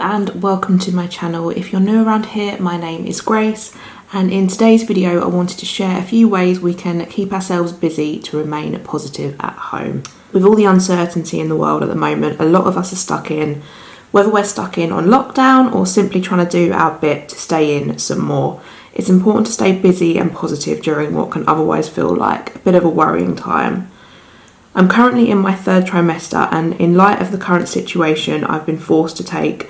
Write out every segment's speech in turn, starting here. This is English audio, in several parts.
and welcome to my channel. If you're new around here, my name is Grace, and in today's video I wanted to share a few ways we can keep ourselves busy to remain positive at home. With all the uncertainty in the world at the moment, a lot of us are stuck in, whether we're stuck in on lockdown or simply trying to do our bit to stay in some more. It's important to stay busy and positive during what can otherwise feel like a bit of a worrying time. I'm currently in my third trimester, and in light of the current situation, I've been forced to take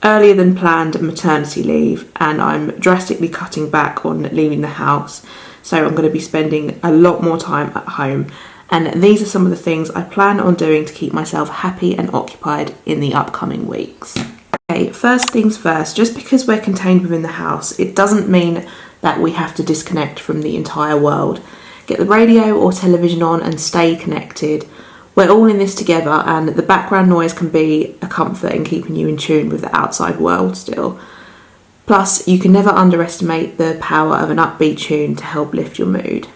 earlier than planned maternity leave, and I'm drastically cutting back on leaving the house. So I'm going to be spending a lot more time at home, and these are some of the things I plan on doing to keep myself happy and occupied in the upcoming weeks. Okay, first things first, just because we're contained within the house, it doesn't mean that we have to disconnect from the entire world. Get the radio or television on and stay connected. We're all in this together, and the background noise can be a comfort in keeping you in tune with the outside world still. Plus, you can never underestimate the power of an upbeat tune to help lift your mood.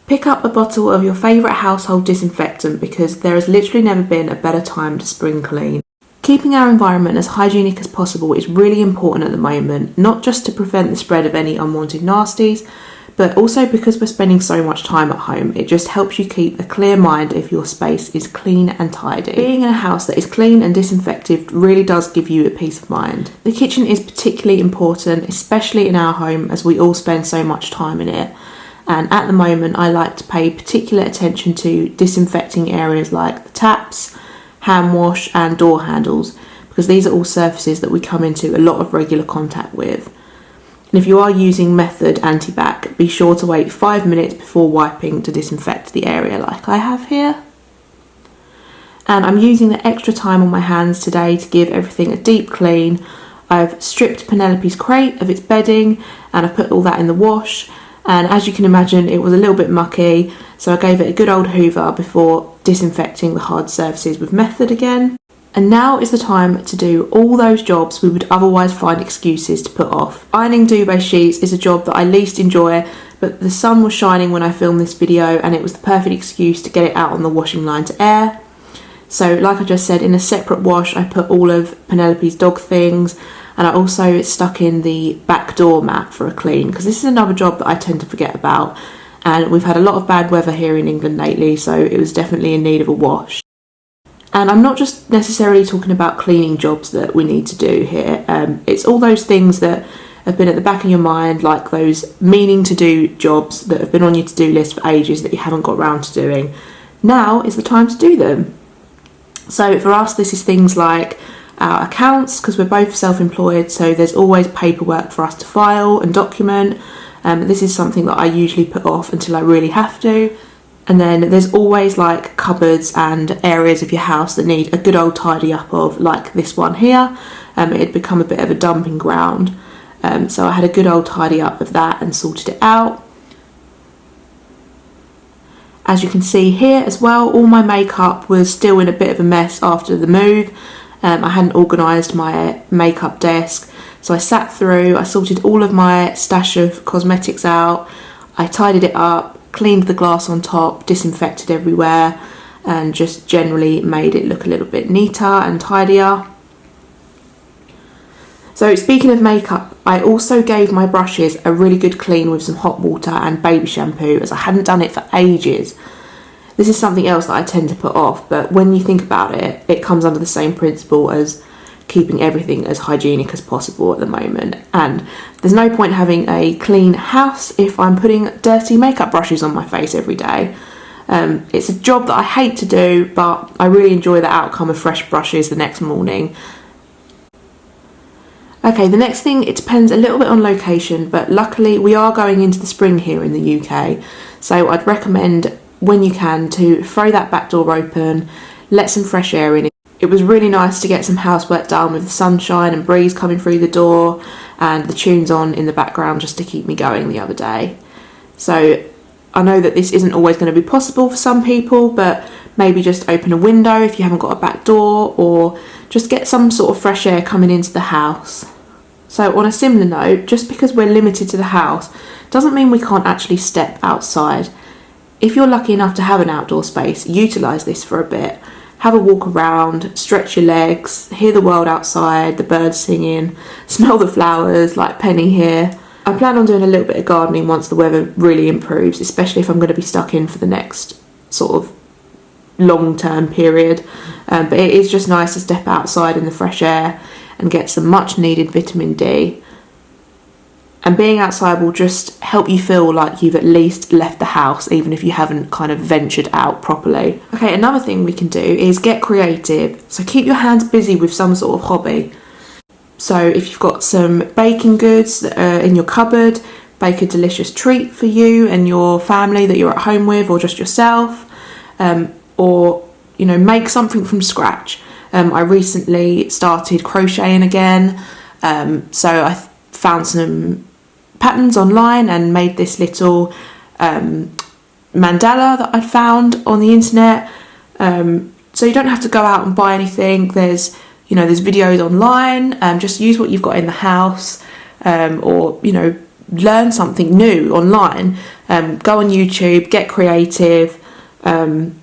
Pick up a bottle of your favourite household disinfectant, because there has literally never been a better time to spring clean. Keeping our environment as hygienic as possible is really important at the moment, not just to prevent the spread of any unwanted nasties, but also because we're spending so much time at home. It just helps you keep a clear mind if your space is clean and tidy. Being in a house that is clean and disinfected really does give you a peace of mind. The kitchen is particularly important, especially in our home, as we all spend so much time in it. And at the moment, I like to pay particular attention to disinfecting areas like the taps, hand wash and door handles, because these are all surfaces that we come into a lot of regular contact with. And if you are using method anti-bac, be sure to wait 5 minutes before wiping to disinfect the area like I have here. And I'm using the extra time on my hands today to give everything a deep clean. I've stripped Penelope's crate of its bedding, and I've put all that in the wash. And as you can imagine, it was a little bit mucky, so I gave it a good old hoover before disinfecting the hard surfaces with method again. And now is the time to do all those jobs we would otherwise find excuses to put off. Ironing duvet sheets is a job that I least enjoy, but the sun was shining when I filmed this video, and it was the perfect excuse to get it out on the washing line to air. So like I just said, in a separate wash I put all of Penelope's dog things, and I also stuck in the back door mat for a clean, because this is another job that I tend to forget about, and we've had a lot of bad weather here in England lately, so it was definitely in need of a wash. And I'm not just necessarily talking about cleaning jobs that we need to do here. It's all those things that have been at the back of your mind, like those meaning to do jobs that have been on your to-do list for ages that you haven't got around to doing. Now is the time to do them. So for us, this is things like our accounts, because we're both self-employed, so there's always paperwork for us to file and document. This is something that I usually put off until I really have to. And then there's always like cupboards and areas of your house that need a good old tidy up of, like this one here. It had become a bit of a dumping ground. So I had a good old tidy up of that and sorted it out. As you can see here as well, all my makeup was still in a bit of a mess after the move. I hadn't organised my makeup desk. So I sat through, I sorted all of my stash of cosmetics out. I tidied it up, cleaned the glass on top, disinfected everywhere, and just generally made it look a little bit neater and tidier. So speaking of makeup, I also gave my brushes a really good clean with some hot water and baby shampoo, as I hadn't done it for ages. This is something else that I tend to put off, but when you think about it, it comes under the same principle as keeping everything as hygienic as possible at the moment. And there's no point having a clean house if I'm putting dirty makeup brushes on my face every day. It's a job that I hate to do, but I really enjoy the outcome of fresh brushes the next morning. Okay, the next thing, it depends a little bit on location, but luckily we are going into the spring here in the UK, so I'd recommend, when you can, to throw that back door open, let some fresh air in. It was really nice to get some housework done with the sunshine and breeze coming through the door and the tunes on in the background just to keep me going the other day. So I know that this isn't always going to be possible for some people, but maybe just open a window if you haven't got a back door, or just get some sort of fresh air coming into the house. So on a similar note, just because we're limited to the house doesn't mean we can't actually step outside. If you're lucky enough to have an outdoor space, utilise this for a bit. have a walk around, stretch your legs, hear the world outside, the birds singing, smell the flowers like Penny here. I plan on doing a little bit of gardening once the weather really improves, especially if I'm going to be stuck in for the next sort of long-term period. But it is just nice to step outside in the fresh air and get some much needed vitamin D. And being outside will just help you feel like you've at least left the house, even if you haven't kind of ventured out properly. Okay, another thing we can do is get creative. So keep your hands busy with some sort of hobby. So if you've got some baking goods that are in your cupboard, bake a delicious treat for you and your family that you're at home with, or just yourself, or, you know, make something from scratch. I recently started crocheting again, so I found some patterns online and made this little mandala that I found on the internet. So you don't have to go out and buy anything. There's videos online. Just use what you've got in the house, or learn something new online. Go on YouTube, get creative.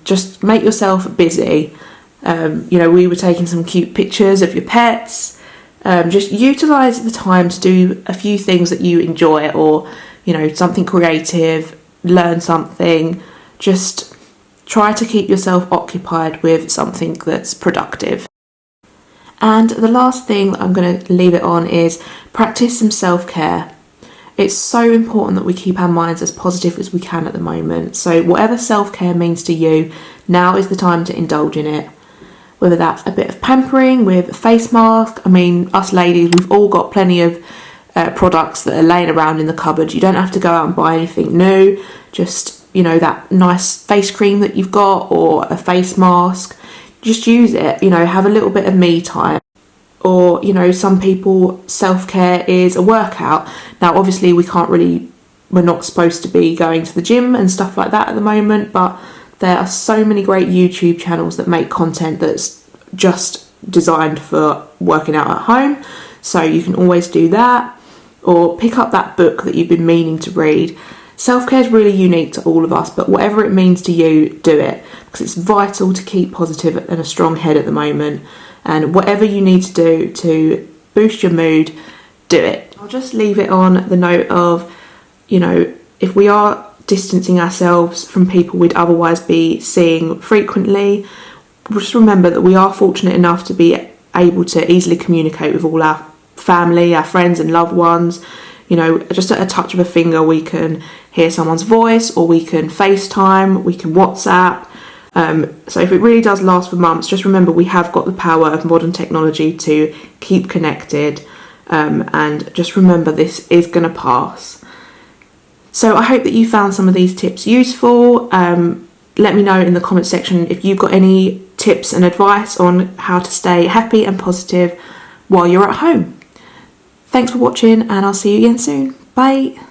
Just make yourself busy. We were taking some cute pictures of your pets. Just utilise the time to do a few things that you enjoy, or something creative, learn something. Just try to keep yourself occupied with something that's productive. And the last thing that I'm going to leave it on is practice some self-care. It's so important that we keep our minds as positive as we can at the moment. So whatever self-care means to you, now is the time to indulge in it. Whether that's a bit of pampering with a face mask. I mean, us ladies, we've all got plenty of products that are laying around in the cupboard. You don't have to go out and buy anything new. Just, that nice face cream that you've got, or a face mask. Just use it, have a little bit of me time. Or, some people, self-care is a workout. Now, obviously, we're not supposed to be going to the gym and stuff like that at the moment, but there are so many great YouTube channels that make content that's just designed for working out at home. So you can always do that, or pick up that book that you've been meaning to read. Self-care is really unique to all of us, but whatever it means to you, do it, because it's vital to keep positive and a strong head at the moment. And whatever you need to do to boost your mood, do it. I'll just leave it on the note of, if we are distancing ourselves from people we'd otherwise be seeing frequently, just remember that we are fortunate enough to be able to easily communicate with all our family, our friends and loved ones. Just at a touch of a finger, we can hear someone's voice, or we can FaceTime, we can WhatsApp. So if it really does last for months, just remember we have got the power of modern technology to keep connected, and just remember this is going to pass. So I hope that you found some of these tips useful. Let me know in the comment section if you've got any tips and advice on how to stay happy and positive while you're at home. Thanks for watching, and I'll see you again soon. Bye.